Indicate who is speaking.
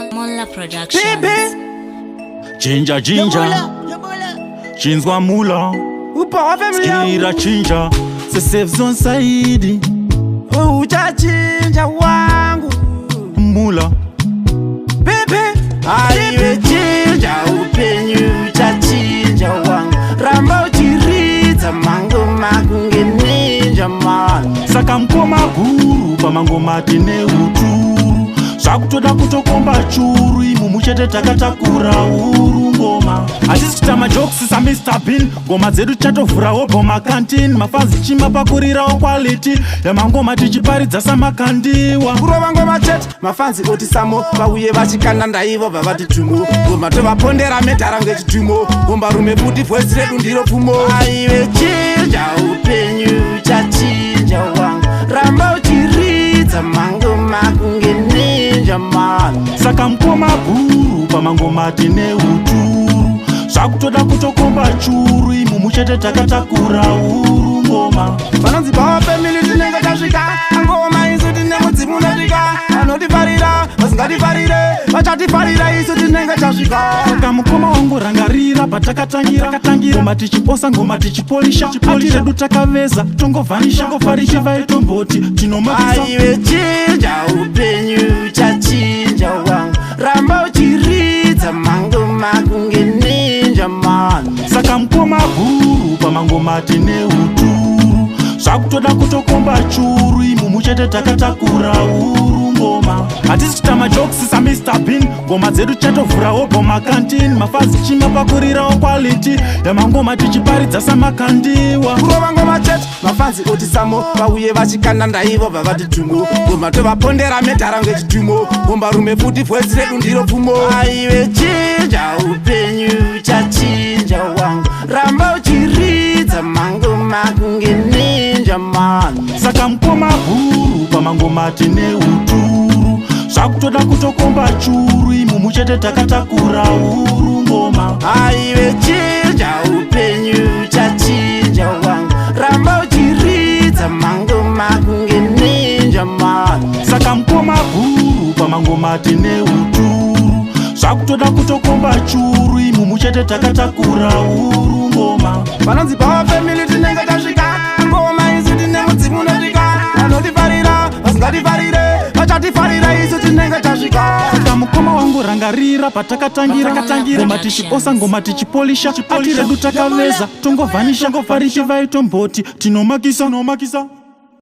Speaker 1: Mola Productions.
Speaker 2: Ginger Chinzwa mula Skira chinja Se safe zone saidi
Speaker 3: Uchachinja wangu
Speaker 2: Mula
Speaker 3: Bebe Aiwe chinja upenyu Uchachinja wangu Ramba uchiriza mango makunge ninja man
Speaker 2: Saka mkoma guru Pamango matine uturu Sakutoda kutokomba churu Imu muchete takatakura uru ngoma Atisi chitama jokes sa Mr. Bean Ngoma zedu chato vura obo makantin Mafanzi chima pakurira o quality Ya mangoma tichiparidza samakandiwa
Speaker 3: Kurova ngoma chete Mafanzi oti samo Pauye vachikanda ndaivo vavati tumo Ngoma tovapondera metara ngechitumo Ngomba rume puti voice redu ndiro pfumo Aiwe chinja upenyu Uchachinja wangu Ramba uchiridza mango makunge ninja man
Speaker 2: Saka mkoma guru Pamangoma tine uturu Sakutoda kutokomba churu Imu muchete takatakura uru ngoma
Speaker 3: Vanonzi bava family tinenge tasvika Ngoma isu tine mudzimu unosvika Vanotifarira vasingatifarire vachatifarira isu tinenge tasvika
Speaker 2: Saka mukoma wangu rangarira patakatangira Ngoma tichiposa ngoma tichipolisha Atiredu takaveza tongovhanisha Ngofarisha vaitomboti tinomakisa
Speaker 3: Aiwe chinja upenyu Uchachinja wangu Ramba uchiridza mango makunge ninja man
Speaker 2: Saka mkoma guru Pamangoma tine uturu Sakutoda kutokomba churu Imu muchete takatakura uru ngoma Atisi chitama jokes sa Mr. Bean Ngoma zedu chato vura obo makantin Mafazi chima pakurira o quality Ya mangoma tichiparidza samakandiwa
Speaker 3: Kurova ngoma chete Mafanzi oti samo Pauye vachikanda ndaivo vavati tumo Ngoma tovapondera metara ngechitumo Ngomba rume futi voice redu ndiro pfumo Aiwe chinja upenyu Uchachinja wangu Ramba uchiridza mango makunge ninja man
Speaker 2: Saka mkoma guru Pamangoma tine uturu Sakutoda kutokomba churu Imu muchete takatakura uru ngoma
Speaker 3: Aiwe chinja upenyu Uchachinja wangu Ramba uchiridza mango makunge ninja man
Speaker 2: Saka mkoma guru Pamangoma tine uturu Sakutoda kutokomba churu Imu muchete takatakura uru ngoma
Speaker 3: Vanonzi bava family tinenge tasvika Ngoma isu tine mudzimu unosvika Vanotifarira vasingatifarire vachatifarira isu tinenge tasvika
Speaker 2: Saka mukoma wangu rangarira patakatangira Ngoma tichiposa ngoma tichipolisha Atiredu takaveza tongovhanisha Ngofarisha vaitomboti tinomakisa